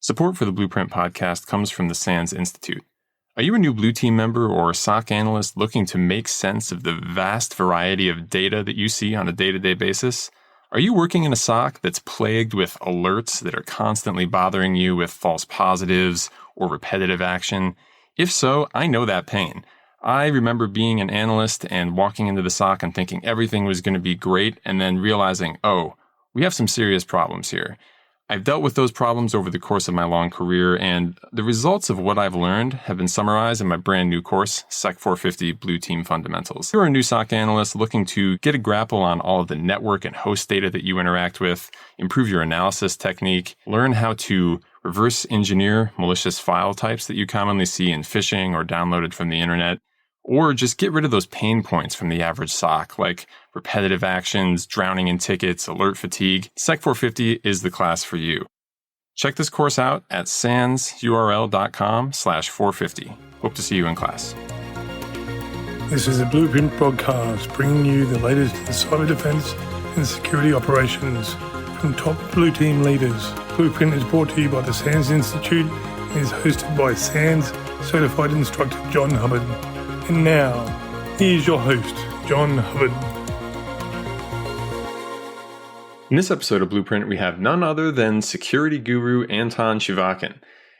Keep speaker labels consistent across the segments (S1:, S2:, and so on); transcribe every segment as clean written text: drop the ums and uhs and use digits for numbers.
S1: Support for the Blueprint podcast comes from the SANS Institute. Are you a new Blue Team member or SOC analyst looking to make sense of the vast variety of data that you see on a day-to-day basis? Are you working in a SOC that's plagued with alerts that are constantly bothering you with false positives or repetitive action? If so, I know that pain. I remember being an analyst and walking into the SOC and thinking everything was going to be great, and then realizing, oh, we have some serious problems here. I've dealt with those problems over the course of my long career, and the results of what I've learned have been summarized in my brand new course, SEC 450 Blue Team Fundamentals. If you're a new SOC analyst looking to get a grapple on all of the network and host data that you interact with, improve your analysis technique, learn how to reverse engineer malicious file types that you commonly see in phishing or downloaded from the internet, or just get rid of those pain points from the average SOC, like repetitive actions, drowning in tickets, alert fatigue, SEC 450 is the class for you. Check this course out at sansurl.com/450. Hope to see you in class.
S2: This is a Blueprint broadcast, bringing you the latest in cyber defense and security operations from top Blue Team leaders. Blueprint is brought to you by the SANS Institute and is hosted by SANS certified instructor John Hubbard. And now, here's your host, John Hubbard.
S1: In this episode of Blueprint, we have none other than security guru Anton Chuvakin.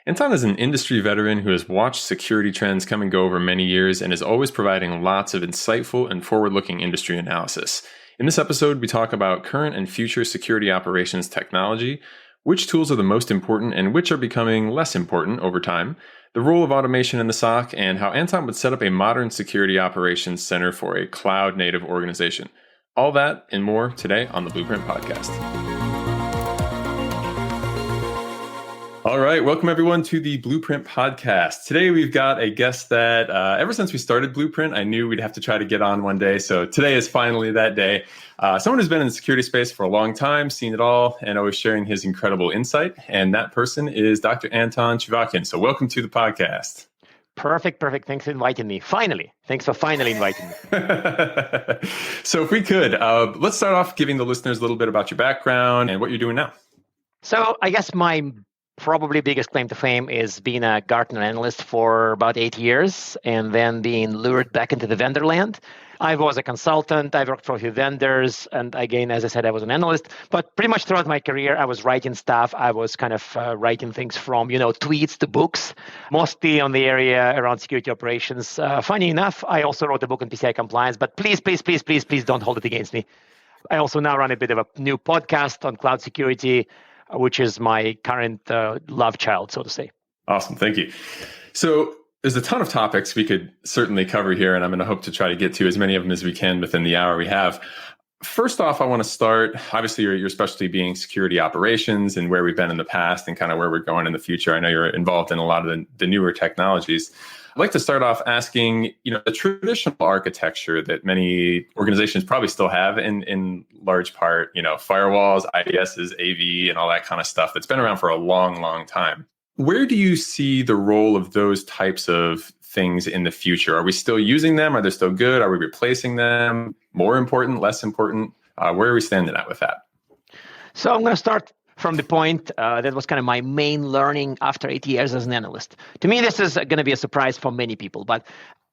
S1: Anton is an industry veteran who has watched security trends come and go over many years and is always providing lots of insightful and forward-looking industry analysis. In this episode, we talk about current and future security operations technology, which tools are the most important and which are becoming less important over time, the role of automation in the SOC, and how Anton would set up a modern security operations center for a cloud-native organization. All that and more today on the Blueprint Podcast. All right, welcome everyone to the Blueprint Podcast. Today we've got a guest that ever since we started Blueprint, I knew we'd have to try to get on one day. So today is finally that day. Someone who's been in the security space for a long time, seen it all, and always sharing his incredible insight. And that person is Dr. Anton Chuvakin. So welcome to the podcast.
S3: Perfect. Thanks for inviting me. Finally. Thanks for finally inviting me.
S1: So if we could, let's start off giving the listeners a little bit about your background and what you're doing now.
S3: So I guess my probably biggest claim to fame is being a Gartner analyst for about 8 years and then being lured back into the vendor land. I was a consultant. I worked for a few vendors. And again, as I said, I was an analyst. But pretty much throughout my career, I was writing stuff. I was kind of writing things from, tweets to books, mostly on the area around security operations. Funny enough, I also wrote a book on PCI compliance. But please don't hold it against me. I also now run a bit of a new podcast on cloud security, which is my current love child, so to say.
S1: Awesome. Thank you. So there's a ton of topics we could certainly cover here, and I'm going to hope to try to get to as many of them as we can within the hour we have. First off, I want to start, obviously, your specialty being security operations and where we've been in the past and kind of where we're going in the future. I know you're involved in a lot of the newer technologies. I'd like to start off asking, the traditional architecture that many organizations probably still have in large part, firewalls, IDSs, AV, and all that kind of stuff that's been around for a long, long time. Where do you see the role of those types of things in the future? Are we still using them? Are they still good? Are we replacing them? More important, less important? Where are we standing at with that?
S3: So I'm going to start from the point that was kind of my main learning after 8 years as an analyst. To me, this is going to be a surprise for many people. But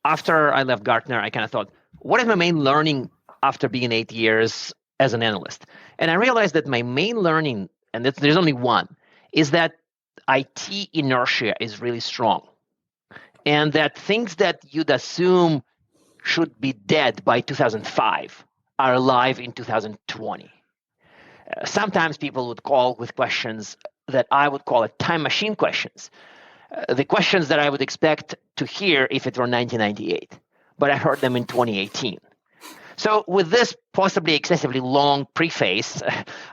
S3: after I left Gartner, I kind of thought, what is my main learning after being 8 years as an analyst? And I realized that my main learning, and there's only one, is that IT inertia is really strong. And that things that you'd assume should be dead by 2005 are alive in 2020. Sometimes people would call with questions that I would call time machine questions. The questions that I would expect to hear if it were 1998, but I heard them in 2018. So with this possibly excessively long preface,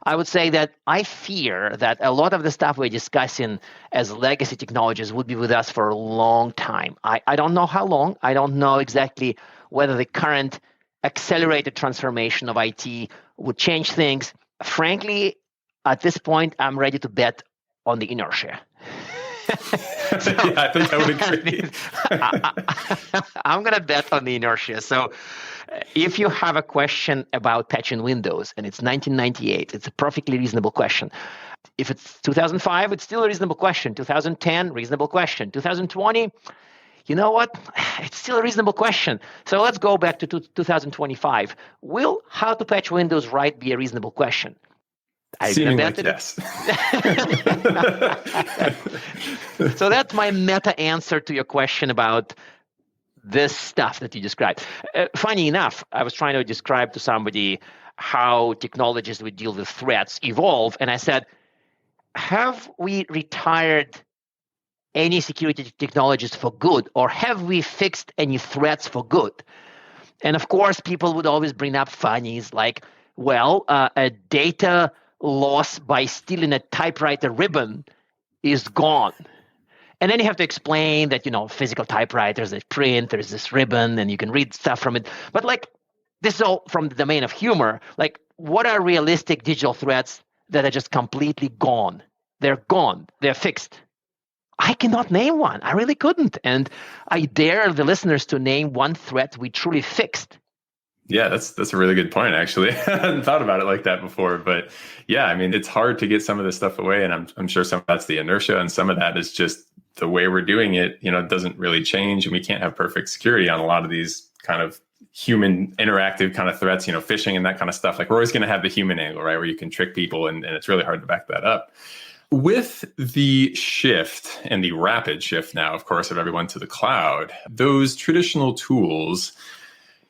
S3: I would say that I fear that a lot of the stuff we're discussing as legacy technologies would be with us for a long time. I don't know how long. I don't know exactly whether the current accelerated transformation of IT would change things. Frankly, at this point, I'm ready to bet on the inertia.
S1: So, yeah, I think I would agree.
S3: I'm going to bet on the inertia. So if you have a question about patching Windows and it's 1998, it's a perfectly reasonable question. If it's 2005, it's still a reasonable question. 2010, reasonable question. 2020, you know what? It's still a reasonable question. So let's go back to 2025. Will how to patch Windows right be a reasonable question?
S1: Seeming like yes.
S3: So that's my meta answer to your question about this stuff that you described. Funny enough, I was trying to describe to somebody how technologies would deal with threats evolve, and I said, have we retired any security technologies for good, or have we fixed any threats for good? And of course, people would always bring up funnies like, well, a data loss by stealing a typewriter ribbon is gone. And then you have to explain that, physical typewriters, they print, there's this ribbon, and you can read stuff from it. But this is all from the domain of humor. What are realistic digital threats that are just completely gone? They're gone. They're fixed. I cannot name one. I really couldn't. And I dare the listeners to name one threat we truly fixed.
S1: Yeah, that's a really good point, actually. I hadn't thought about it like that before. But yeah, it's hard to get some of this stuff away. And I'm sure some of that's the inertia, and some of that is just the way we're doing it, it doesn't really change. And we can't have perfect security on a lot of these kind of human interactive kind of threats, phishing and that kind of stuff. We're always going to have the human angle, right? Where you can trick people, and it's really hard to back that up. With the shift and the rapid shift now, of course, of everyone to the cloud, those traditional tools,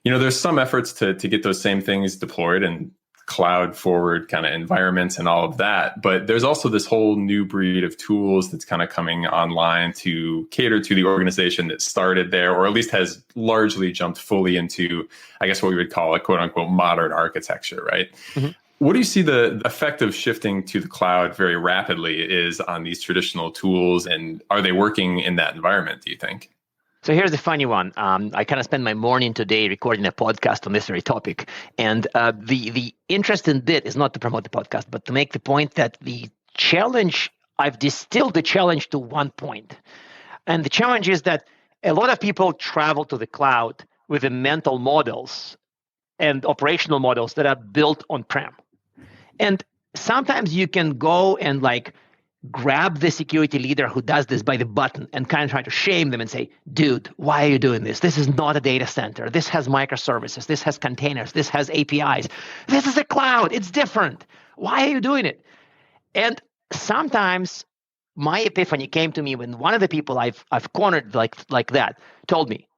S1: there's some efforts to get those same things deployed in cloud forward kind of environments and all of that. But there's also this whole new breed of tools that's kind of coming online to cater to the organization that started there, or at least has largely jumped fully into, I guess, what we would call a quote unquote modern architecture, right? Mm-hmm. What do you see the effect of shifting to the cloud very rapidly is on these traditional tools, and are they working in that environment, do you think?
S3: So here's the funny one. I kind of spend my morning today recording a podcast on this very topic. And the interesting bit is not to promote the podcast, but to make the point that the challenge, I've distilled the challenge to one point. And the challenge is that a lot of people travel to the cloud with the mental models and operational models that are built on-prem. And sometimes you can go and grab the security leader who does this by the button and kind of try to shame them and say, dude, why are you doing this? This is not a data center. This has microservices. This has containers. This has APIs. This is a cloud. It's different. Why are you doing it? And sometimes my epiphany came to me when one of the people I've cornered like that told me,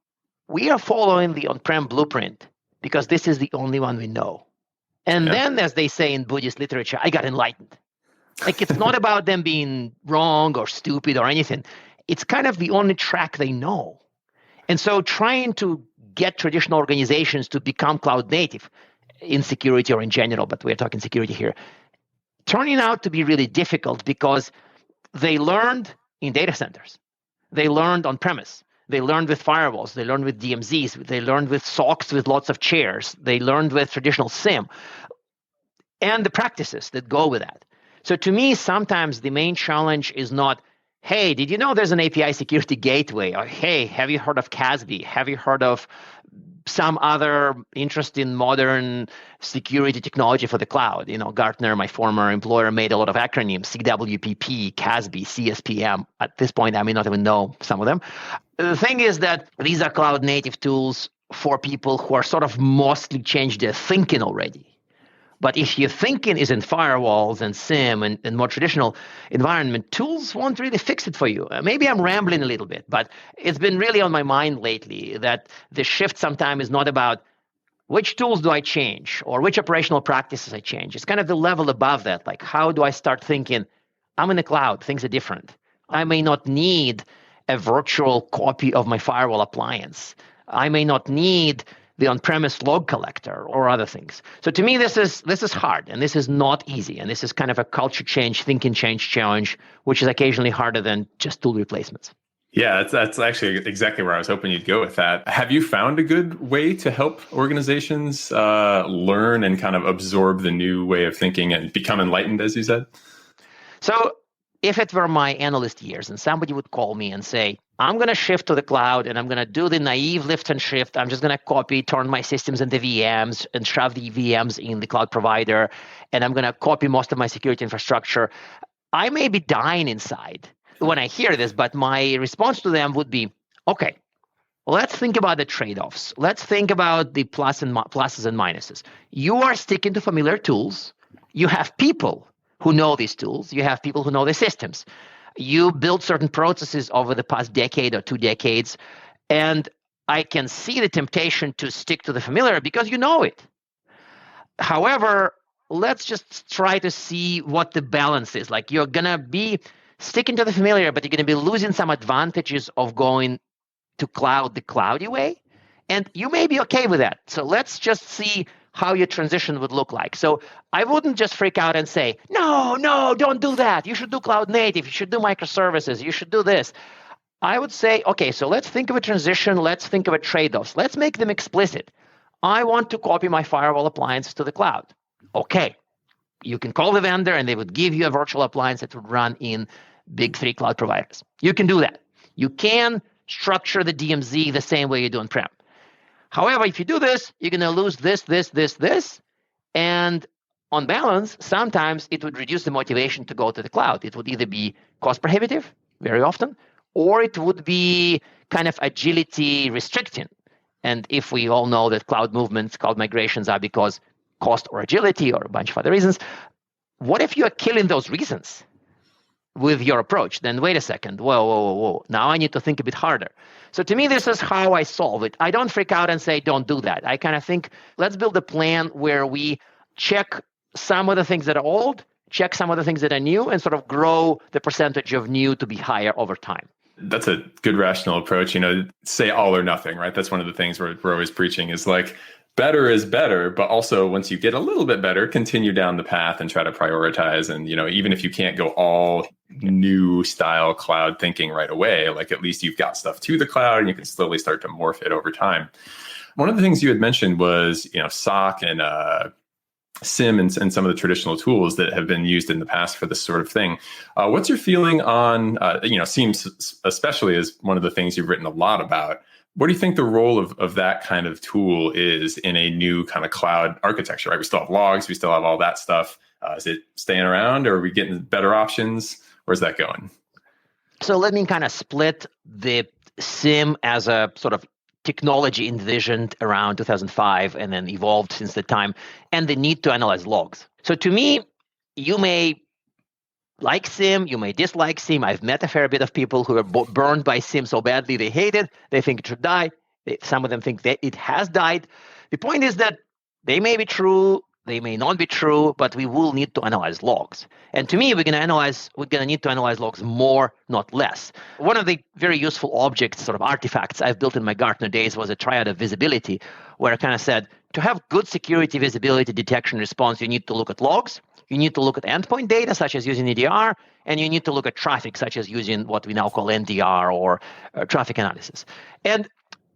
S3: we are following the on-prem blueprint because this is the only one we know. And then, as they say in Buddhist literature, I got enlightened. It's not about them being wrong or stupid or anything. It's kind of the only track they know. And so trying to get traditional organizations to become cloud native in security or in general, but we're talking security here, turning out to be really difficult because they learned in data centers. They learned on premise. They learned with firewalls. They learned with DMZs. They learned with SOCs with lots of chairs. They learned with traditional SIEM and the practices that go with that. So to me, sometimes the main challenge is not, hey, did you know there's an API security gateway? Or, hey, have you heard of CASB? Have you heard of some other interesting modern security technology for the cloud? Gartner, my former employer, made a lot of acronyms, CWPP, CASB, CSPM. At this point, I may not even know some of them. The thing is that these are cloud native tools for people who are sort of mostly changed their thinking already. But if your thinking is in firewalls and SIEM and more traditional environment, tools won't really fix it for you. Maybe I'm rambling a little bit, but it's been really on my mind lately that the shift sometimes is not about which tools do I change or which operational practices I change. It's kind of the level above that. How do I start thinking, I'm in the cloud, things are different. I may not need a virtual copy of my firewall appliance. I may not need the on-premise log collector or other things. So to me, this is hard, and this is not easy, and this is kind of a culture change, thinking change challenge, which is occasionally harder than just tool replacements.
S1: Yeah, that's actually exactly where I was hoping you'd go with that. Have you found a good way to help organizations learn and kind of absorb the new way of thinking and become enlightened, as you said?
S3: So if it were my analyst years and somebody would call me and say, I'm going to shift to the cloud and I'm going to do the naive lift and shift. I'm just going to copy, turn my systems into VMs and shove the VMs in the cloud provider. And I'm going to copy most of my security infrastructure. I may be dying inside when I hear this, but my response to them would be, okay, let's think about the trade-offs. Let's think about the pluses and minuses. You are sticking to familiar tools. You have people who know these tools. You have people who know the systems. You build certain processes over the past decade or 2 decades, and I can see the temptation to stick to the familiar because you know it. However, let's just try to see what the balance is. Like, you're going to be sticking to the familiar, but you're going to be losing some advantages of going to cloud the cloudy way. And you may be okay with that. So let's just see how your transition would look like. So I wouldn't just freak out and say, no, don't do that. You should do cloud native. You should do microservices. You should do this. I would say, okay, so let's think of a transition. Let's think of a trade-offs. Let's make them explicit. I want to copy my firewall appliance to the cloud. Okay, you can call the vendor and they would give you a virtual appliance that would run in big 3 cloud providers. You can do that. You can structure the DMZ the same way you do on-prem. However, if you do this, you're going to lose this. And on balance, sometimes it would reduce the motivation to go to the cloud. It would either be cost prohibitive, very often, or it would be kind of agility restricting. And if we all know that cloud movements, cloud migrations are because cost or agility or a bunch of other reasons, what if you are killing those reasons with your approach? Then wait a second, whoa. Now I need to think a bit harder. So to me, this is how I solve it. I don't freak out and say, don't do that. I kind of think, let's build a plan where we check some of the things that are old, check some of the things that are new, and sort of grow the percentage of new to be higher over time.
S1: That's a good rational approach. Say all or nothing, right? That's one of the things we're always preaching is like, better is better, but also once you get a little bit better, continue down the path and try to prioritize. And, even if you can't go all new style cloud thinking right away, like at least you've got stuff to the cloud and you can slowly start to morph it over time. One of the things you had mentioned was, SOC and SIM and some of the traditional tools that have been used in the past for this sort of thing. What's your feeling on, SIM especially is one of the things you've written a lot about. What do you think the role of that kind of tool is in a new kind of cloud architecture, right? We still have logs, we still have all that stuff. Is it staying around, or are we getting better options? Where's that going?
S3: So let me kind of split the SIM as a sort of technology envisioned around 2005 and then evolved since the time, and the need to analyze logs. So to me, you may like SIM, you may dislike SIM. I've met a fair bit of people who are burned by SIM so badly they hate it. They think it should die. Some of them think that it has died. The point is that they may be true, they may not be true, but we will need to analyze logs. And to me, we're going to need to analyze logs more, not less. One of the very useful objects, sort of artifacts I've built in my Gartner days was a triad of visibility, where I kind of said, to have good security, visibility, detection, response, you need to look at logs. You need to look at endpoint data, such as using EDR, and you need to look at traffic, such as using what we now call NDR or traffic analysis. And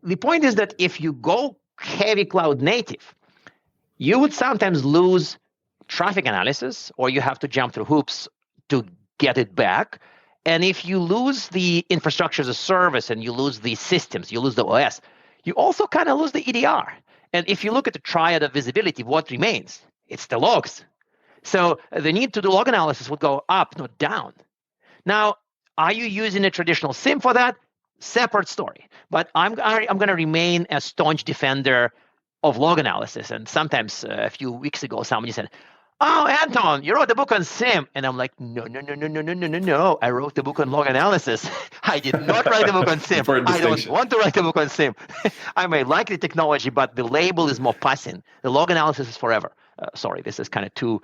S3: the point is that if you go heavy cloud native, you would sometimes lose traffic analysis, or you have to jump through hoops to get it back. And if you lose the infrastructure as a service and you lose the systems, you lose the OS, you also kind of lose the EDR. And if you look at the triad of visibility, what remains? It's the logs. So the need to do log analysis would go up, not down. Now, are you using a traditional SIM for that? Separate story. But I'm going to remain a staunch defender of log analysis. And sometimes a few weeks ago, somebody said, "Oh, Anton, you wrote a book on SIM." And I'm like, no. I wrote the book on log analysis. I did not write a book on SIM. I don't want to write a book on SIM. I may like the technology, but the label is more passing. The log analysis is forever. Sorry, this is kind of too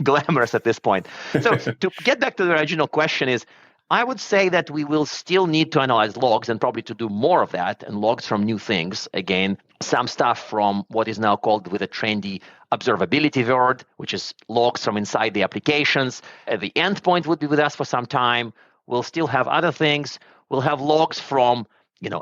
S3: glamorous at this point. So to get back to the original question is, I would say that we will still need to analyze logs and probably to do more of that, and logs from new things. Again, some stuff from what is now called with a trendy observability word, which is logs from inside the applications. The endpoint would be with us for some time. We'll still have other things. We'll have logs from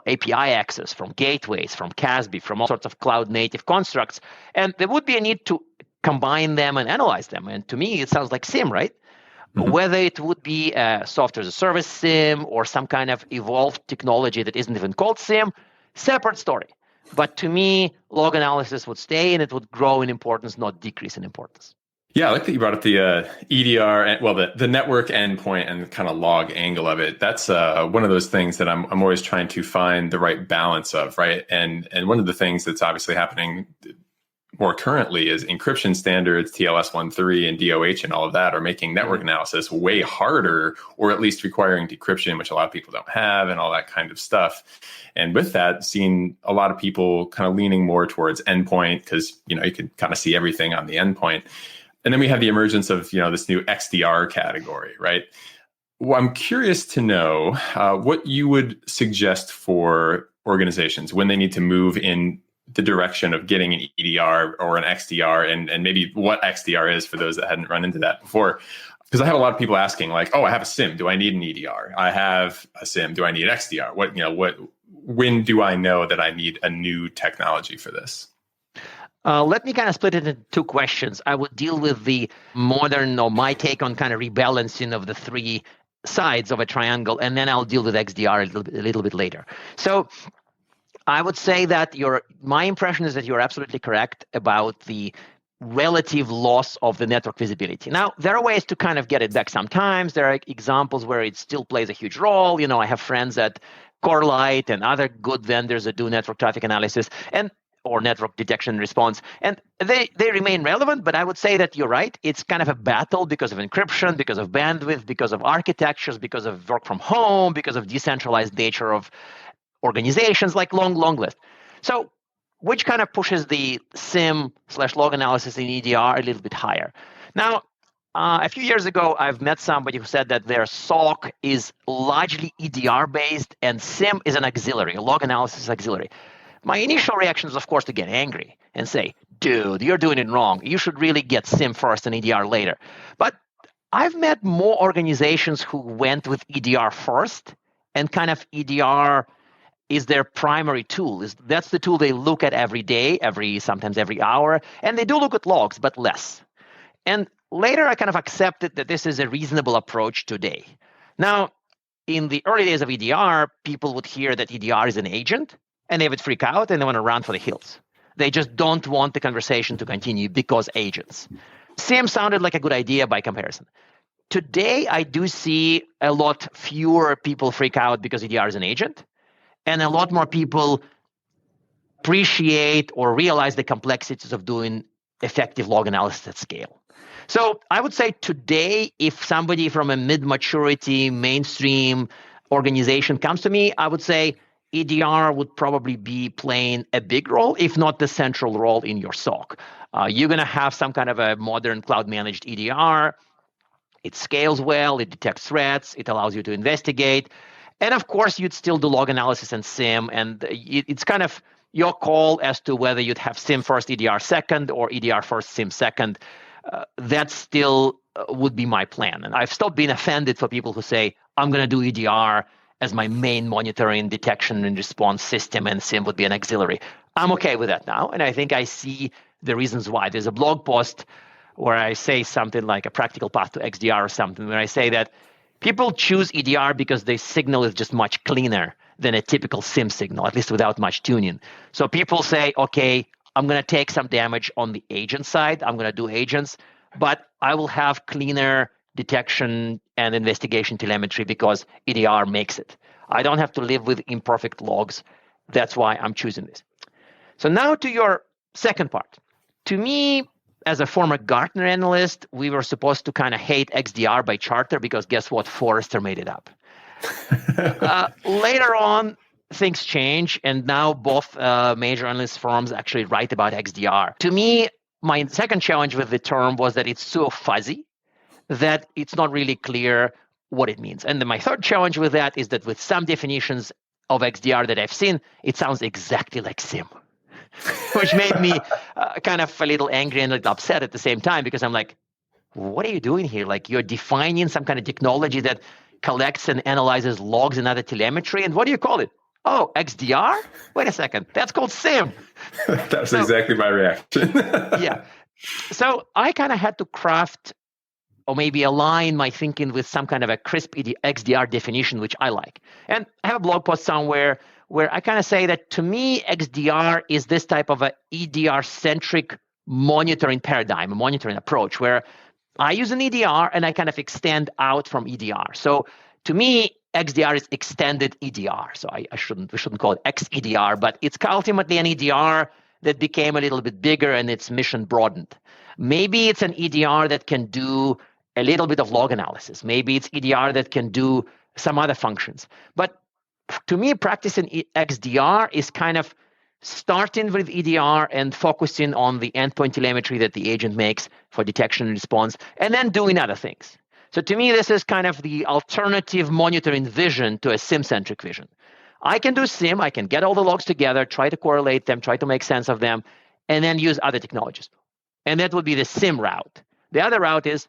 S3: API access, from gateways, from CASB, from all sorts of cloud native constructs. And there would be a need to combine them and analyze them. And to me, it sounds like SIM, right? Mm-hmm. Whether it would be a software as a service SIM or some kind of evolved technology that isn't even called SIM, separate story. But to me, log analysis would stay and it would grow in importance, not decrease in importance.
S1: Yeah, I like that you brought up the EDR, and well, the network endpoint and kind of log angle of it. That's one of those things that I'm always trying to find the right balance of, right? And one of the things that's obviously happening more currently is encryption standards, TLS 1.3 and DOH and all of that are making network analysis way harder, or at least requiring decryption, which a lot of people don't have, and all that kind of stuff. And with that, seeing a lot of people kind of leaning more towards endpoint because, you can kind of see everything on the endpoint. And then we have the emergence of, this new XDR category, right? Well, I'm curious to know what you would suggest for organizations when they need to move in the direction of getting an EDR or an XDR, and maybe what XDR is for those that hadn't run into that before. Because I have a lot of people asking, like, oh, I have a SIM. Do I need an EDR? I have a SIM. Do I need an XDR? When do I know that I need a new technology for this?
S3: Let me kind of split it into two questions. I would deal with the modern, or my take on kind of rebalancing of the three sides of a triangle, and then I'll deal with XDR a little bit later. So I would say that my impression is that you're absolutely correct about the relative loss of the network visibility. Now, there are ways to kind of get it back sometimes. There are examples where it still plays a huge role. I have friends at Corelight and other good vendors that do network traffic analysis or network detection and response. And they remain relevant, but I would say that you're right. It's kind of a battle because of encryption, because of bandwidth, because of architectures, because of work from home, because of decentralized nature of organizations, like long list. So which kind of pushes the SIM/log analysis in EDR a little bit higher. Now, a few years ago, I've met somebody who said that their SOC is largely EDR-based and SIM is an auxiliary, a log analysis auxiliary. My initial reaction is, of course, to get angry and say, dude, you're doing it wrong. You should really get SIM first and EDR later. But I've met more organizations who went with EDR first, and kind of EDR is their primary tool. That's the tool they look at every day, sometimes every hour, and they do look at logs, but less. And later, I kind of accepted that this is a reasonable approach today. Now, in the early days of EDR, people would hear that EDR is an agent, and they would freak out and they want to run for the hills. They just don't want the conversation to continue because agents. SIM sounded like a good idea by comparison. Today, I do see a lot fewer people freak out because EDR is an agent, and a lot more people appreciate or realize the complexities of doing effective log analysis at scale. So I would say today, if somebody from a mid-maturity, mainstream organization comes to me, I would say EDR would probably be playing a big role, if not the central role in your SOC. You're going to have some kind of a modern cloud-managed EDR. It scales well, it detects threats, it allows you to investigate. And of course, you'd still do log analysis and SIM, and it's kind of your call as to whether you'd have SIM first, EDR second, or EDR first, SIM second. That still would be my plan. And I've still been offended for people who say, I'm going to do EDR as my main monitoring, detection, and response system, and SIM would be an auxiliary. I'm okay with that now, and I think I see the reasons why. There's a blog post where I say something like a practical path to XDR or something, where I say that people choose EDR because the signal is just much cleaner than a typical SIM signal, at least without much tuning. So people say, okay, I'm going to take some damage on the agent side. I'm going to do agents, but I will have cleaner detection and investigation telemetry because EDR makes it. I don't have to live with imperfect logs. That's why I'm choosing this. So now to your second part. To me, as a former Gartner analyst, we were supposed to kind of hate XDR by charter because guess what? Forrester made it up. Later on, things change, and now both major analyst firms actually write about XDR. To me, my second challenge with the term was that it's so fuzzy that it's not really clear what it means. And then my third challenge with that is that with some definitions of XDR that I've seen, it sounds exactly like SIM, which made me kind of a little angry and a little upset at the same time, because I'm like, what are you doing here? Like, you're defining some kind of technology that collects and analyzes logs and other telemetry, and what do you call it? Oh, XDR? Wait a second. That's called SIM.
S1: That's exactly my reaction.
S3: Yeah. So I kind of had to craft or maybe align my thinking with some kind of a crisp XDR definition, which I like. And I have a blog post somewhere where I kind of say that to me, XDR is this type of a EDR-centric monitoring paradigm, a monitoring approach where I use an EDR and I kind of extend out from EDR. So to me, XDR is extended EDR. So we shouldn't call it XEDR, but it's ultimately an EDR that became a little bit bigger and its mission broadened. Maybe it's an EDR that can do a little bit of log analysis. Maybe it's EDR that can do some other functions. But to me, practicing XDR is kind of starting with EDR and focusing on the endpoint telemetry that the agent makes for detection and response, and then doing other things. So to me, this is kind of the alternative monitoring vision to a SIEM-centric vision. I can do SIEM, I can get all the logs together, try to correlate them, try to make sense of them, and then use other technologies. And that would be the SIEM route. The other route is,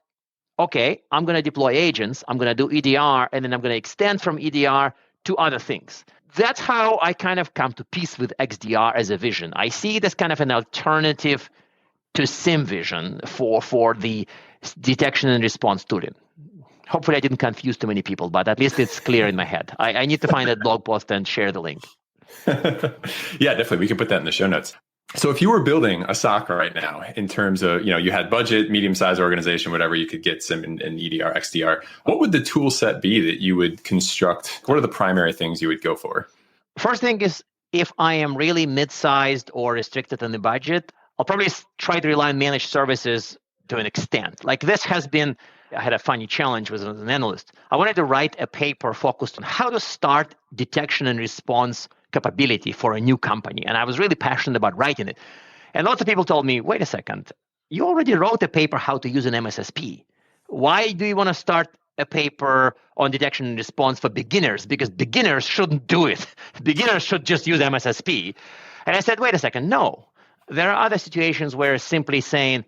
S3: okay, I'm going to deploy agents, I'm going to do EDR, and then I'm going to extend from EDR to other things. That's how I kind of come to peace with XDR as a vision. I see it as kind of an alternative to SIEM vision for the detection and response tooling. Hopefully I didn't confuse too many people, but at least it's clear in my head. I need to find that blog post and share the link.
S1: Yeah, definitely. We can put that in the show notes. So if you were building a SOC right now in terms of, you had budget, medium-sized organization, whatever, you could get SIEM and EDR, XDR, what would the tool set be that you would construct? What are the primary things you would go for? First
S3: thing is, if I am really mid-sized or restricted in the budget, I'll probably try to rely on managed services to an extent. Like this has been, I had a funny challenge with an analyst. I wanted to write a paper focused on how to start detection and response capability for a new company. And I was really passionate about writing it. And lots of people told me, wait a second, you already wrote a paper how to use an MSSP. Why do you want to start a paper on detection and response for beginners? Because beginners shouldn't do it. Beginners should just use MSSP. And I said, wait a second, no. There are other situations where simply saying,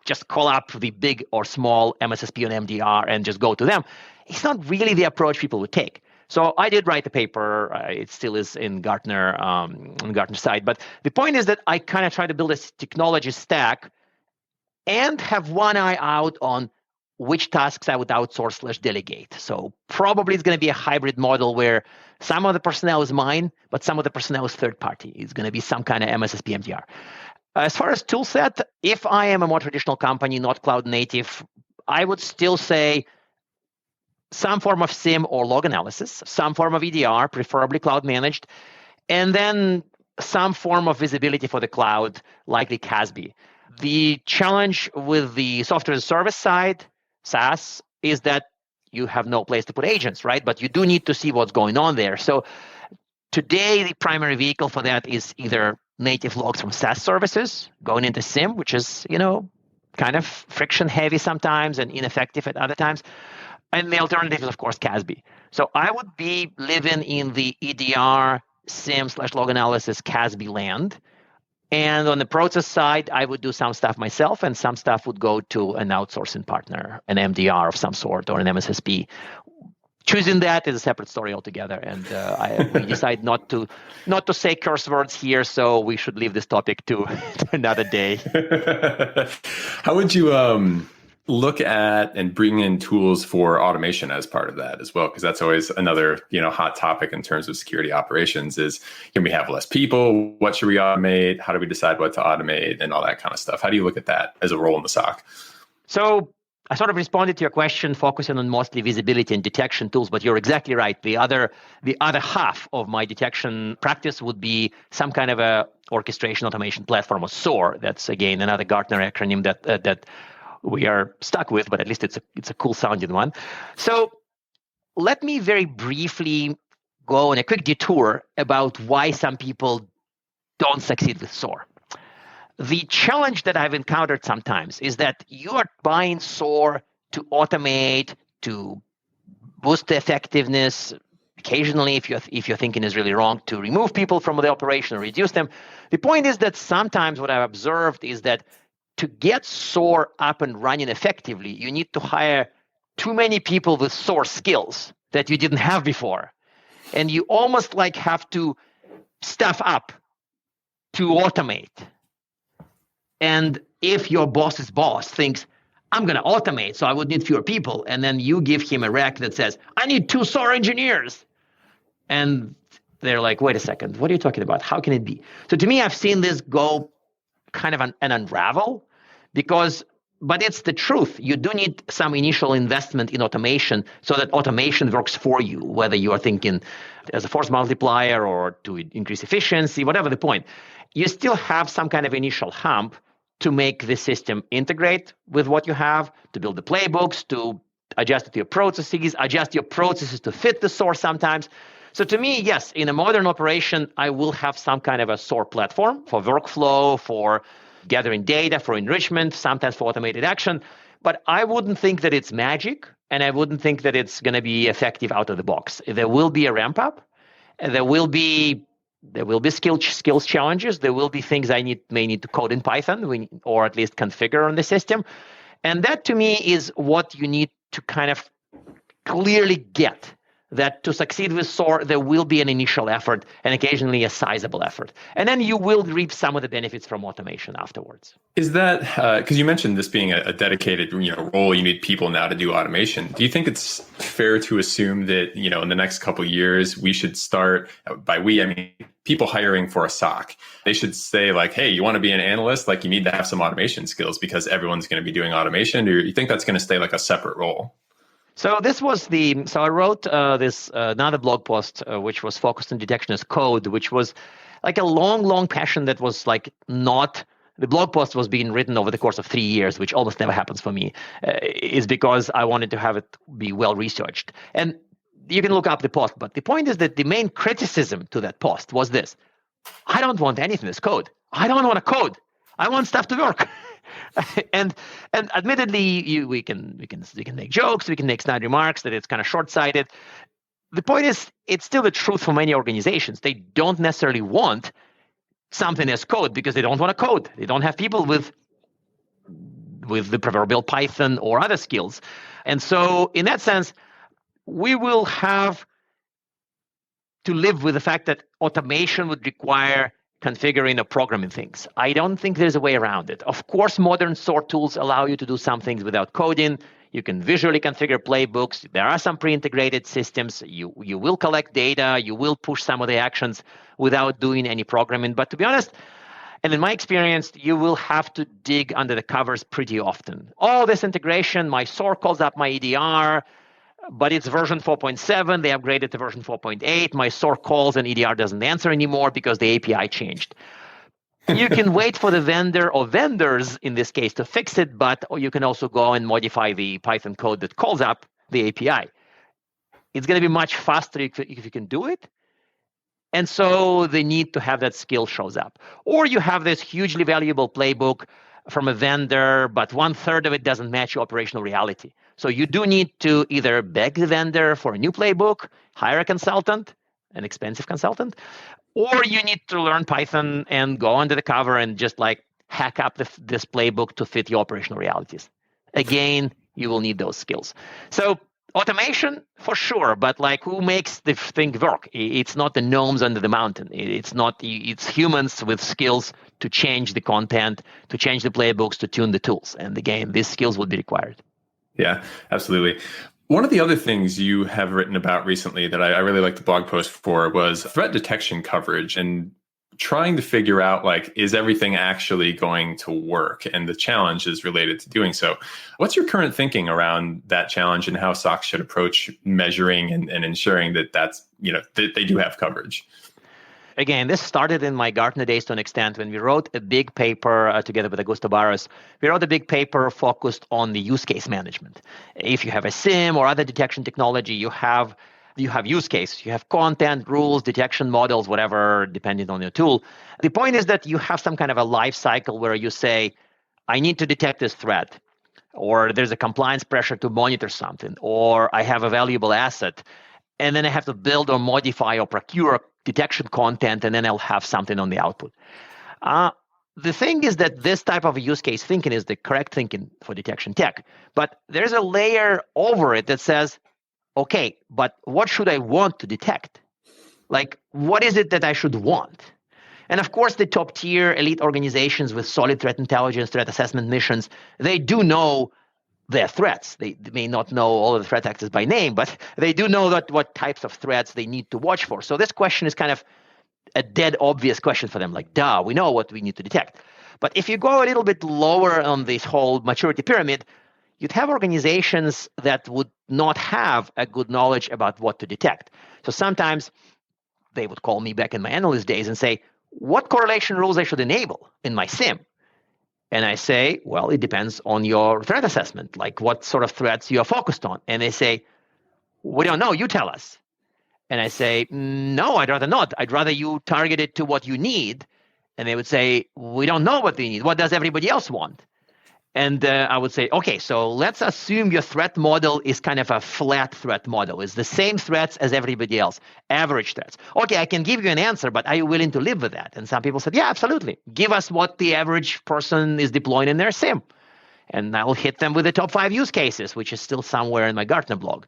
S3: just call up the big or small MSSP on MDR and just go to them. It's not really the approach people would take. So I did write the paper. It still is in Gartner, on Gartner site. But the point is that I kind of try to build a technology stack and have one eye out on which tasks I would outsource / delegate. So probably it's going to be a hybrid model where some of the personnel is mine, but some of the personnel is third party. It's going to be some kind of MSSP MDR. As far as tool set, if I am a more traditional company, not cloud native, I would still say some form of SIEM or log analysis, some form of EDR, preferably cloud managed, and then some form of visibility for the cloud, likely CASB. The challenge with the software as a service side, SaaS, is that you have no place to put agents, right? But you do need to see what's going on there. So today, the primary vehicle for that is either native logs from SaaS services going into SIEM, which is, kind of friction heavy sometimes and ineffective at other times. And the alternative is, of course, CASB. So I would be living in the EDR, SIEM / log analysis CASB land. And on the process side, I would do some stuff myself, and some stuff would go to an outsourcing partner, an MDR of some sort, or an MSSP. Choosing that is a separate story altogether, and we decide not to say curse words here, so we should leave this topic to another day.
S1: How would you look at and bring in tools for automation as part of that as well? Because that's always another hot topic in terms of security operations. Is can we have less people? What should we automate? How do we decide what to automate and all that kind of stuff? How do you look at that as a role in the SOC?
S3: So I sort of responded to your question, focusing on mostly visibility and detection tools, but you're exactly right. The other half of my detection practice would be some kind of a orchestration automation platform, or SOAR. That's again another Gartner acronym that we are stuck with, but at least it's a cool sounding one. So let me very briefly go on a quick detour about why some people don't succeed with SOAR. The challenge that I've encountered sometimes is that you are buying SOAR to automate, to boost the effectiveness, occasionally, if your thinking is really wrong, to remove people from the operation or reduce them. The point is that sometimes what I've observed is that to get SOAR up and running effectively, you need to hire too many people with SOAR skills that you didn't have before. And you almost have to stuff up to automate. And if your boss's boss thinks, I'm going to automate, so I would need fewer people, and then you give him a rec that says, I need 2 SOAR engineers. And they're like, wait a second, what are you talking about? How can it be? So to me, I've seen this go kind of an unravel but it's the truth. You do need some initial investment in automation so that automation works for you, whether you are thinking as a force multiplier or to increase efficiency, whatever the point. You still have some kind of initial hump to make the system integrate with what you have, to build the playbooks, to adjust it to your processes, adjust your processes to fit the source sometimes. So to me, yes, in a modern operation, I will have some kind of a SOAR platform for workflow, for gathering data, for enrichment, sometimes for automated action. But I wouldn't think that it's magic, and I wouldn't think that it's going to be effective out of the box. There will be a ramp up, and there will be skills challenges. There will be things I may need to code in Python or at least configure on the system. And that to me is what you need to kind of clearly get, that to succeed with SOAR, there will be an initial effort and occasionally a sizable effort. And then you will reap some of the benefits from automation afterwards.
S1: Is that, because you mentioned this being a dedicated role, you need people now to do automation. Do you think it's fair to assume that, in the next couple of years, we should start, by we, I mean, people hiring for a SOC, they should say like, hey, you want to be an analyst? Like you need to have some automation skills because everyone's going to be doing automation. Or you think that's going to stay like a separate role?
S3: So I wrote this another blog post which was focused on detection as code, which was like a long passion that was like not. The blog post was being written over the course of 3 years, which almost never happens for me, is because I wanted to have it be well researched. And you can look up the post, but the point is that the main criticism to that post was this: I don't want anything as code. I don't want to code. I want stuff to work. and admittedly, we can make jokes, we can make snide remarks that it's kind of short-sighted. The point is, it's still the truth for many organizations. They don't necessarily want something as code because they don't want to code. They don't have people with the proverbial Python or other skills. And so in that sense, we will have to live with the fact that automation would require configuring or programming things. I don't think there's a way around it. Of course, modern SOAR tools allow you to do some things without coding. You can visually configure playbooks. There are some pre-integrated systems. You will collect data. You will push some of the actions without doing any programming. But to be honest, and in my experience, you will have to dig under the covers pretty often. Oh, this integration, my SOAR calls up my EDR, but it's version 4.7. They upgraded to version 4.8. My SOAR calls and EDR doesn't answer anymore because the API changed. You can wait for the vendor or vendors in this case to fix it, but you can also go and modify the Python code that calls up the API. It's going to be much faster if you can do it. And so the need to have that skill shows up. Or you have this hugely valuable playbook from a vendor, but 1/3 of it doesn't match your operational reality. So you do need to either beg the vendor for a new playbook, hire a consultant, an expensive consultant, or you need to learn Python and go under the cover and just like hack up this playbook to fit your operational realities. Again, you will need those skills. So automation for sure, but like who makes the thing work? It's not the gnomes under the mountain. It's humans with skills to change the content, to change the playbooks, to tune the tools. And again, these skills will be required.
S1: Yeah, absolutely. One of the other things you have written about recently that I really liked the blog post for was threat detection coverage and trying to figure out, like, is everything actually going to work? And the challenge is related to doing so. What's your current thinking around that challenge and how SOCs should approach measuring and ensuring that that they do have coverage?
S3: Again, this started in my Gartner days to an extent when we wrote a big paper together with Augusto Barros. We wrote a big paper focused on the use case management. If you have a SIEM or other detection technology, you have use case, you have content, rules, detection models, whatever, depending on your tool. The point is that you have some kind of a life cycle where you say, I need to detect this threat, or there's a compliance pressure to monitor something, or I have a valuable asset, and then I have to build or modify or procure detection content, and then I'll have something on the output. The thing is that this type of use case thinking is the correct thinking for detection tech, but there's a layer over it that says, okay, but what should I want to detect? Like, what is it that I should want? And of course, the top tier elite organizations with solid threat intelligence, threat assessment missions, they do know their threats. They may not know all of the threat actors by name, but they do know that what types of threats they need to watch for. So this question is kind of a dead obvious question for them, like, duh, we know what we need to detect. But if you go a little bit lower on this whole maturity pyramid, you'd have organizations that would not have a good knowledge about what to detect. So sometimes they would call me back in my analyst days and say, what correlation rules I should enable in my SIM? And I say, well, it depends on your threat assessment, like what sort of threats you are focused on. And they say, we don't know, you tell us. And I say, no, I'd rather not. I'd rather you target it to what you need. And they would say, we don't know what they need. What does everybody else want? And I would say, okay, so let's assume your threat model is kind of a flat threat model. It's the same threats as everybody else, average threats. Okay, I can give you an answer, but are you willing to live with that? And some people said, yeah, absolutely. Give us what the average person is deploying in their SIM. And I'll hit them with the top 5 use cases, which is still somewhere in my Gartner blog.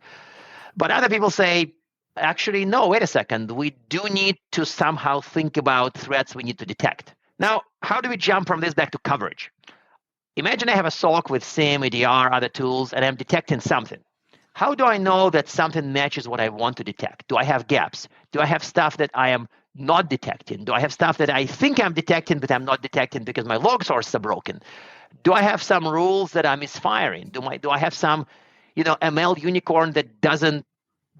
S3: But other people say, actually, no, wait a second. We do need to somehow think about threats we need to detect. Now, how do we jump from this back to coverage? Imagine I have a SOC with SIEM, EDR, other tools, and I'm detecting something. How do I know that something matches what I want to detect? Do I have gaps? Do I have stuff that I am not detecting? Do I have stuff that I think I'm detecting, but I'm not detecting because my log sources are broken? Do I have some rules that I'm misfiring? Do I have some, ML unicorn that doesn't,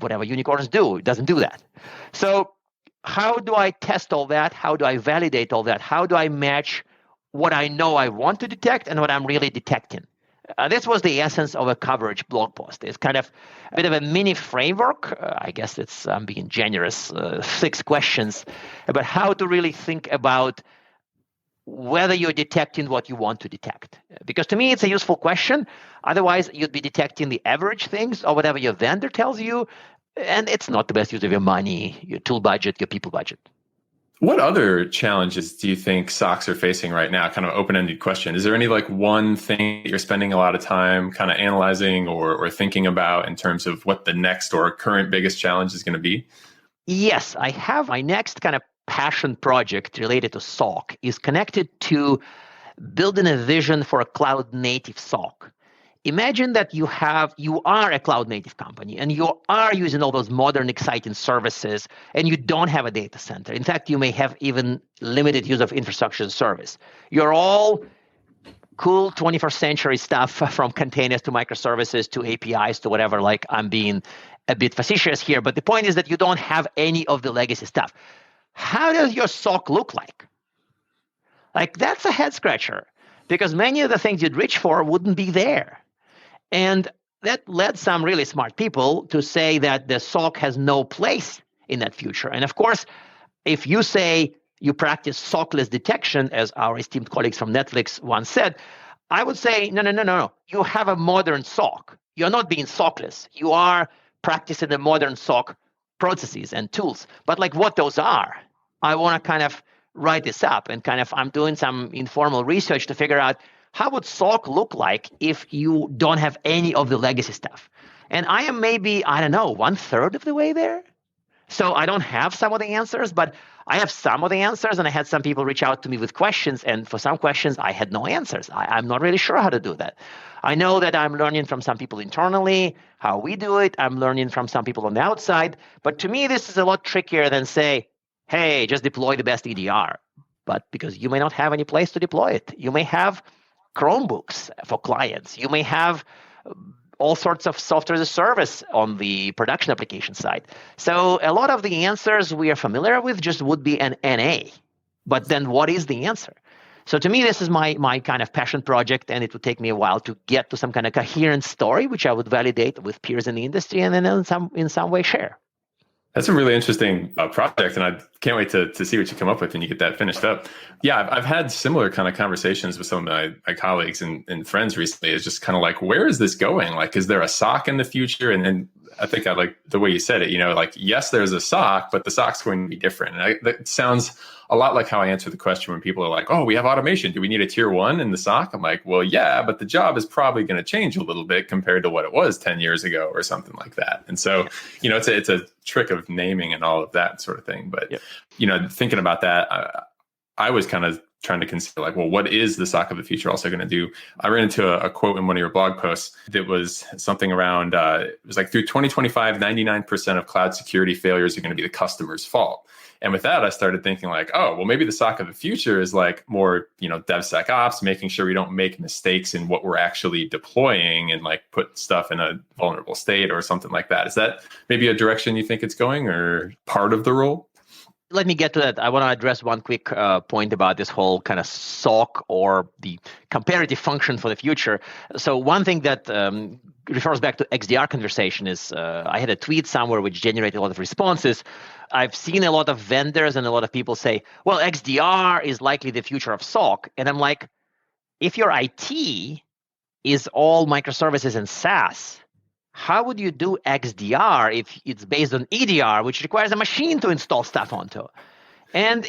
S3: whatever unicorns do, it doesn't do that. So how do I test all that? How do I validate all that? How do I match what I know I want to detect and what I'm really detecting? This was the essence of a coverage blog post. It's kind of a bit of a mini framework. I guess I'm being generous, 6 questions about how to really think about whether you're detecting what you want to detect. Because to me, it's a useful question. Otherwise, you'd be detecting the average things or whatever your vendor tells you. And it's not the best use of your money, your tool budget, your people budget.
S1: What other challenges do you think SOCs are facing right now? Kind of open-ended question. Is there any one thing that you're spending a lot of time kind of analyzing or thinking about in terms of what the next or current biggest challenge is going to be?
S3: Yes, I have. My next kind of passion project related to SOC is connected to building a vision for a cloud-native SOC. Imagine that you are a cloud-native company and you are using all those modern, exciting services and you don't have a data center. In fact, you may have even limited use of infrastructure as a service. You're all cool 21st century stuff from containers to microservices to APIs to whatever. Like, I'm being a bit facetious here, but the point is that you don't have any of the legacy stuff. How does your SOC look like? Like, that's a head scratcher because many of the things you'd reach for wouldn't be there. And that led some really smart people to say that the SOC has no place in that future. And of course, if you say you practice SOC-less detection, as our esteemed colleagues from Netflix once said, I would say, no. You have a modern SOC. You're not being SOC-less. You are practicing the modern SOC processes and tools. But what those are, I want to kind of write this up and I'm doing some informal research to figure out how would SOC look like if you don't have any of the legacy stuff? And I am maybe, 1/3 of the way there. So I don't have some of the answers, but I have some of the answers. And I had some people reach out to me with questions. And for some questions, I had no answers. I'm not really sure how to do that. I know that I'm learning from some people internally, how we do it. I'm learning from some people on the outside. But to me, this is a lot trickier than say, hey, just deploy the best EDR. But because you may not have any place to deploy it. You may have Chromebooks for clients. You may have all sorts of software as a service on the production application side. So a lot of the answers we are familiar with just would be an NA. But then what is the answer? So to me, this is my kind of passion project, and it would take me a while to get to some kind of coherent story, which I would validate with peers in the industry and then in some way share.
S1: That's a really interesting project, and I can't wait to see what you come up with when you get that finished up. Yeah, I've had similar kind of conversations with some of my colleagues and friends recently. It's just kind of where is this going? Is there a SOC in the future? And I think I like the way you said it, yes, there's a SOC, but the SOC's going to be different. And that sounds a lot like how I answer the question when people are like, oh, we have automation. Do we need a tier 1 in the SOC? I'm like, well, yeah, but the job is probably going to change a little bit compared to what it was 10 years ago or something like that. And so, it's a trick of naming and all of that sort of thing. But, thinking about that, I was kind of trying to consider like, well, what is the SOC of the future also going to do? I ran into a quote in one of your blog posts that was something around, it was like through 2025, 99% of cloud security failures are going to be the customer's fault. And with that, I started thinking like, oh, well, maybe the SOC of the future is like more, DevSecOps, making sure we don't make mistakes in what we're actually deploying and like put stuff in a vulnerable state or something like that. Is that maybe a direction you think it's going or part of the role?
S3: Let me get to that. I want to address one quick point about this whole kind of SOC or the comparative function for the future. So one thing that refers back to XDR conversation is I had a tweet somewhere which generated a lot of responses. I've seen a lot of vendors and a lot of people say, well, XDR is likely the future of SOC. And I'm like, if your IT is all microservices and SaaS, how would you do XDR if it's based on EDR, which requires a machine to install stuff onto? And,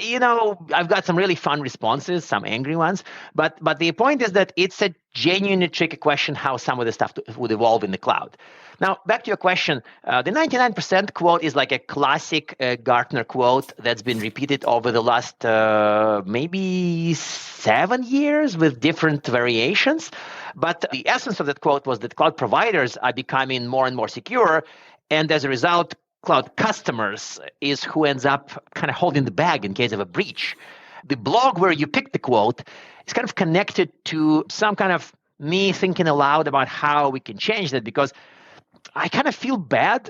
S3: I've got some really fun responses, some angry ones. But the point is that it's a genuinely tricky question how some of the stuff would evolve in the cloud. Now, back to your question, the 99% quote is like a classic Gartner quote that's been repeated over the last maybe 7 years with different variations. But the essence of that quote was that cloud providers are becoming more and more secure. And as a result, cloud customers is who ends up kind of holding the bag in case of a breach. The blog where you picked the quote is kind of connected to some kind of me thinking aloud about how we can change that, because I kind of feel bad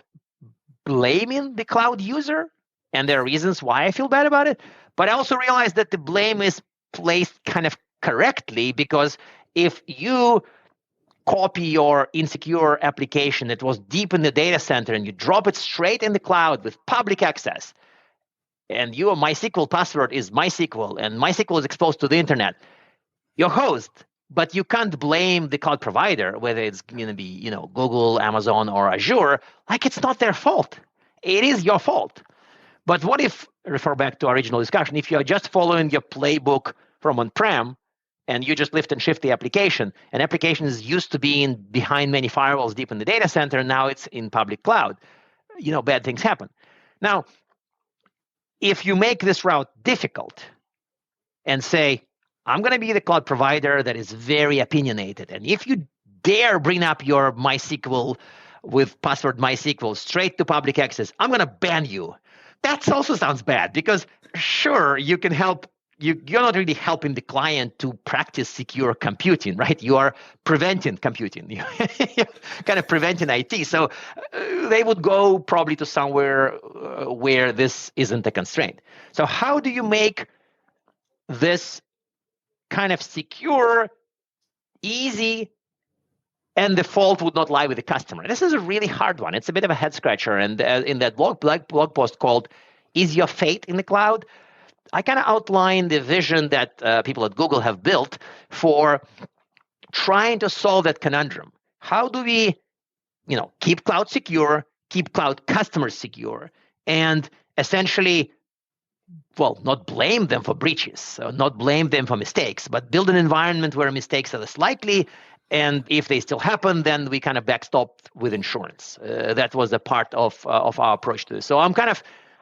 S3: blaming the cloud user. And there are reasons why I feel bad about it. But I also realize that the blame is placed kind of correctly, because if you copy your insecure application that was deep in the data center and you drop it straight in the cloud with public access, and your MySQL password is MySQL, and MySQL is exposed to the internet, your host, but you can't blame the cloud provider, whether it's going to be, Google, Amazon, or Azure, like it's not their fault. It is your fault. But what if, refer back to our original discussion, if you're just following your playbook from on-prem, and you just lift and shift the application, and application is used to being behind many firewalls deep in the data center, and now it's in public cloud, bad things happen. Now, if you make this route difficult and say, I'm going to be the cloud provider that is very opinionated, and if you dare bring up your MySQL with password MySQL straight to public access, I'm going to ban you. That also sounds bad, because sure, you can help. You're not really helping the client to practice secure computing, right? You are preventing computing. You're kind of preventing IT. So they would go probably to somewhere where this isn't a constraint. So how do you make this kind of secure, easy, and the fault would not lie with the customer? This is a really hard one. It's a bit of a head scratcher. And in that blog post called "Is Your Fate in the Cloud?" I kind of outlined the vision that people at Google have built for trying to solve that conundrum. How do we, keep cloud secure, keep cloud customers secure, and essentially, not blame them for breaches, not blame them for mistakes, but build an environment where mistakes are less likely, and if they still happen, then we kind of backstop with insurance. That was a part of our approach to this. So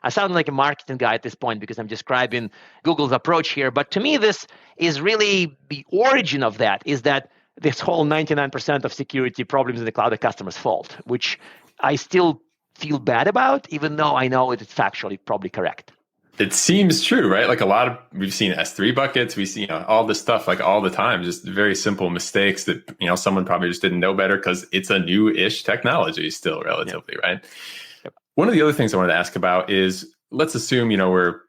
S3: I sound like a marketing guy at this point because I'm describing Google's approach here. But to me, this is really the origin of that, is that this whole 99% of security problems in the cloud are customers' fault, which I still feel bad about, even though I know it's factually probably correct.
S1: It seems true, right? Like we've seen S3 buckets, we see all this stuff like all the time, just very simple mistakes that, someone probably just didn't know better because it's a new-ish technology still relatively, right? One of the other things I wanted to ask about is, let's assume, we're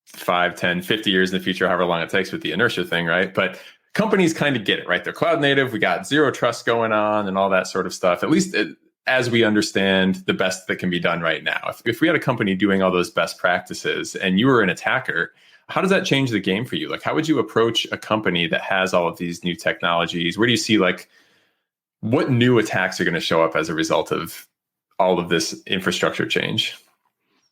S1: 5, 10, 50 years in the future, however long it takes with the inertia thing, right? But companies kind of get it, right? They're cloud native. We got zero trust going on and all that sort of stuff, at least as we understand the best that can be done right now. If we had a company doing all those best practices and you were an attacker, how does that change the game for you? Like, how would you approach a company that has all of these new technologies? Where do you see, what new attacks are going to show up as a result of all of this infrastructure change?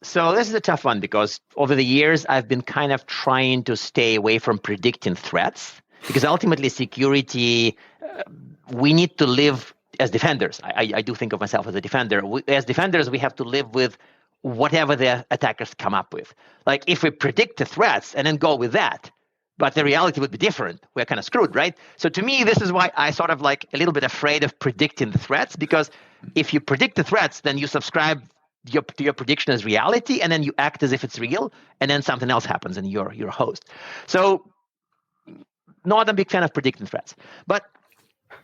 S3: So this is a tough one, because over the years, I've been kind of trying to stay away from predicting threats, because ultimately security, we need to live as defenders. I do think of myself as a defender. As defenders, we have to live with whatever the attackers come up with. Like, if we predict the threats and then go with that, but the reality would be different. We're kind of screwed, right? So to me, this is why I sort of like a little bit afraid of predicting the threats, because if you predict the threats, then you subscribe to your prediction as reality, and then you act as if it's real, and then something else happens and you're a host. So not a big fan of predicting threats. But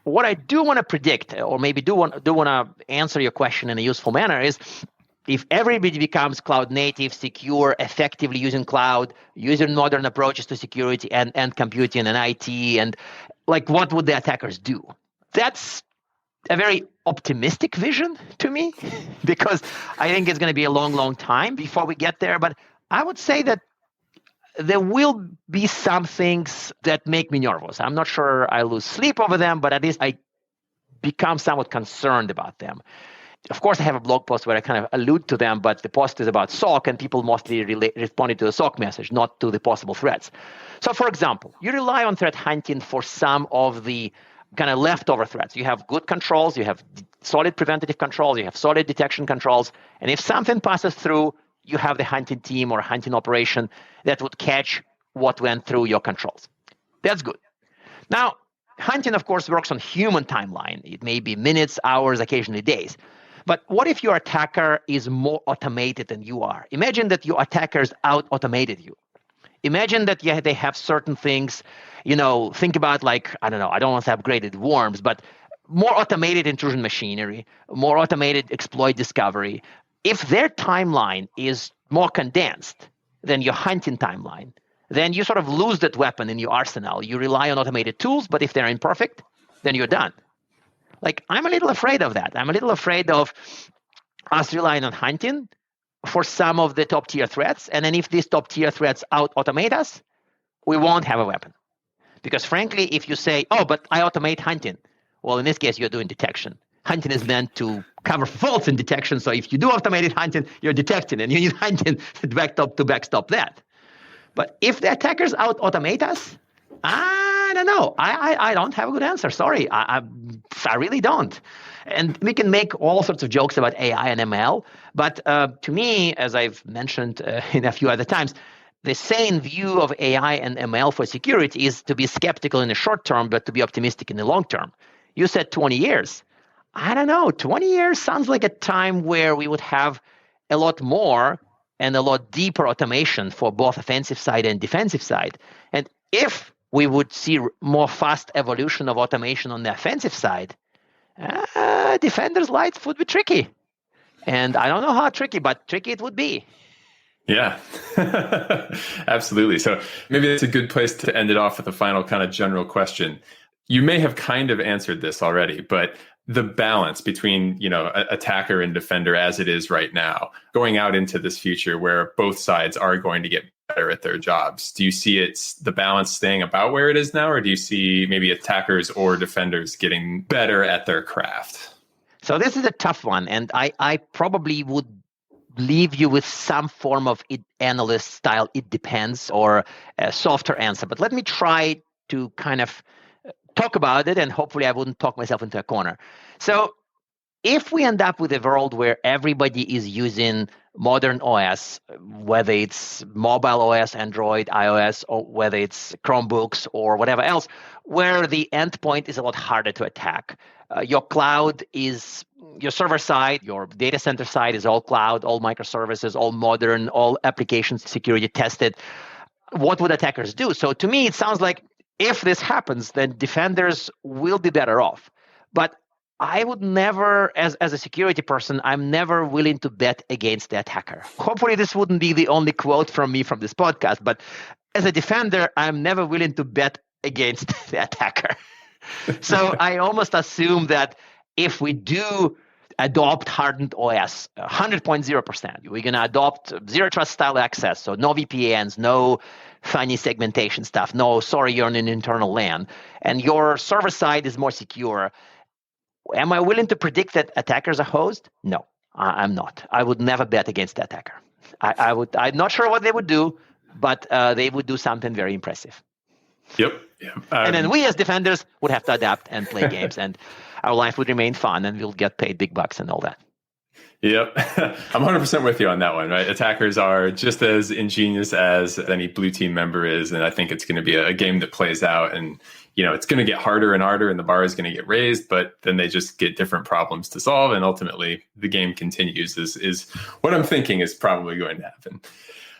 S3: what I do want to predict, or maybe do want to answer your question in a useful manner, is if everybody becomes cloud native, secure, effectively using cloud, using modern approaches to security and computing and IT, and like what would the attackers do? That's a very optimistic vision to me, because I think it's going to be a long, long time before we get there. But I would say that there will be some things that make me nervous. I'm not sure I lose sleep over them, but at least I become somewhat concerned about them. Of course, I have a blog post where I kind of allude to them, but the post is about SOC, and people mostly responded to the SOC message, not to the possible threats. So, for example, you rely on threat hunting for some of the kind of leftover threats. You have good controls, you have solid preventative controls, you have solid detection controls, and if something passes through, you have the hunting team or hunting operation that would catch what went through your controls. That's good. Now, hunting, of course, works on human timeline. It may be minutes, hours, occasionally days. But what if your attacker is more automated than you are? Imagine that your attackers out-automated you. Imagine that they have certain things, think about like, I don't want to say upgraded worms, but more automated intrusion machinery, more automated exploit discovery. If their timeline is more condensed than your hunting timeline, then you sort of lose that weapon in your arsenal. You rely on automated tools, but if they're imperfect, then you're done. Like, I'm a little afraid of that. I'm a little afraid of us relying on hunting for some of the top tier threats. And then if these top tier threats out-automate us, we won't have a weapon. Because frankly, if you say, oh, but I automate hunting, well, in this case, you're doing detection. Hunting is meant to cover faults in detection. So if you do automated hunting, you're detecting, and you need hunting to backstop that. But if the attackers out-automate us, I don't know. I don't have a good answer. Sorry, I really don't. And we can make all sorts of jokes about AI and ML, but to me, as I've mentioned in a few other times, the sane view of AI and ML for security is to be skeptical in the short term, but to be optimistic in the long term. You said 20 years. I don't know. 20 years sounds like a time where we would have a lot more and a lot deeper automation for both offensive side and defensive side. And if we would see more fast evolution of automation on the offensive side, defenders' lives would be tricky. And I don't know how tricky, but tricky it would be.
S1: Yeah, absolutely. So maybe it's a good place to end it off with a final kind of general question. You may have kind of answered this already, but the balance between, attacker and defender as it is right now, going out into this future where both sides are going to get better at their jobs, do you see the balance staying about where it is now, or do you see maybe attackers or defenders getting better at their craft?
S3: So this is a tough one, and I probably would leave you with some form of analyst style, it depends, or a softer answer. But let me try to kind of talk about it, and hopefully I wouldn't talk myself into a corner. So if we end up with a world where everybody is using modern OS, whether it's mobile OS, Android, iOS, or whether it's Chromebooks or whatever else, where the endpoint is a lot harder to attack. Your cloud is, your server side, your data center side is all cloud, all microservices, all modern, all applications security tested. What would attackers do? So to me, it sounds like if this happens, then defenders will be better off. But I would never, as a security person, I'm never willing to bet against the attacker. Hopefully this wouldn't be the only quote from me from this podcast, but as a defender, I'm never willing to bet against the attacker. So I almost assume that if we do adopt hardened OS, 100.0%, we're going to adopt zero trust style access, so no VPNs, no funny segmentation stuff, no, sorry, you're on an internal LAN, and your server side is more secure. Am I willing to predict that attackers are hosed? No, I'm not. I would never bet against the attacker. I'm not sure what they would do, but they would do something very impressive.
S1: Yep.
S3: And then we as defenders would have to adapt and play games, and our life would remain fun, and we'll get paid big bucks and all that.
S1: Yep. I'm 100% with you on that one, right? Attackers are just as ingenious as any blue team member is. And I think it's going to be a game that plays out, and, it's going to get harder and harder and the bar is going to get raised, but then they just get different problems to solve. And ultimately the game continues is what I'm thinking is probably going to happen.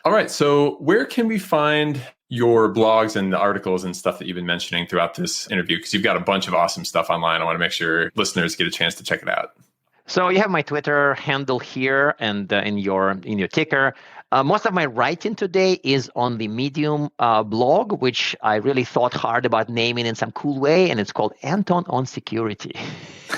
S1: All right. So where can we find your blogs and the articles and stuff that you've been mentioning throughout this interview? Because you've got a bunch of awesome stuff online. I want to make sure listeners get a chance to check it out.
S3: So you have my Twitter handle here and in your ticker. Most of my writing today is on the Medium blog, which I really thought hard about naming in some cool way, and it's called Anton on Security.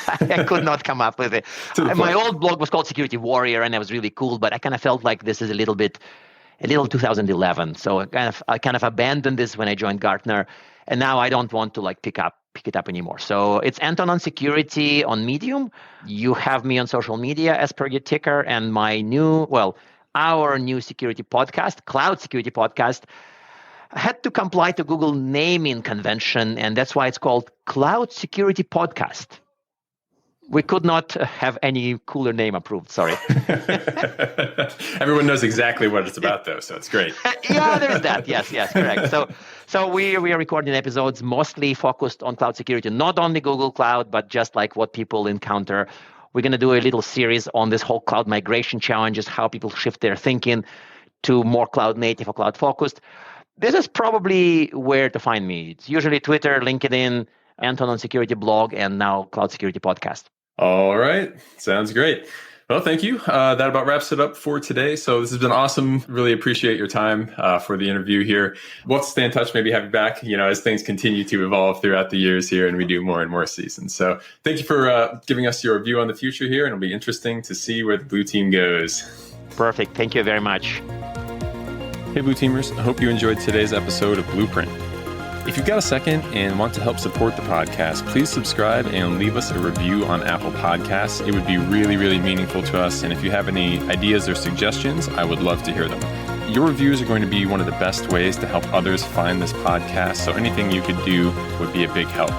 S3: I could not come up with it. My old blog was called Security Warrior, and it was really cool, but I kind of felt like this is a little 2011. So I kind of abandoned this when I joined Gartner, and now I don't want to pick it up anymore. So it's Anton on Security on Medium. You have me on social media as per your ticker, and our new security podcast, Cloud Security Podcast, had to comply to Google naming convention, and that's why it's called Cloud Security Podcast. We could not have any cooler name approved. Sorry.
S1: Everyone knows exactly what it's about, though, so it's great.
S3: Yeah, there's that. Yes, correct. So we are recording episodes mostly focused on cloud security, not only Google Cloud, but just like what people encounter. We're going to do a little series on this whole cloud migration challenges, how people shift their thinking to more cloud native or cloud focused. This is probably where to find me. It's usually Twitter, LinkedIn, Anton on Security blog, and now Cloud Security Podcast.
S1: All right. Sounds great. Well, thank you. That about wraps it up for today. So this has been awesome. Really appreciate your time for the interview here. We'll stay in touch, maybe have you back, as things continue to evolve throughout the years here and we do more and more seasons. So thank you for giving us your view on the future here. And it'll be interesting to see where the blue team goes.
S3: Perfect. Thank you very much.
S1: Hey, Blue Teamers. I hope you enjoyed today's episode of Blueprint. If you've got a second and want to help support the podcast, please subscribe and leave us a review on Apple Podcasts. It would be really, really meaningful to us. And if you have any ideas or suggestions, I would love to hear them. Your reviews are going to be one of the best ways to help others find this podcast. So anything you could do would be a big help.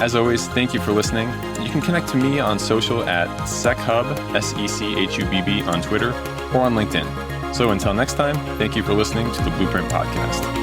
S1: As always, thank you for listening. You can connect to me on social at SecHub, SecHubb on Twitter or on LinkedIn. So until next time, thank you for listening to the Blueprint Podcast.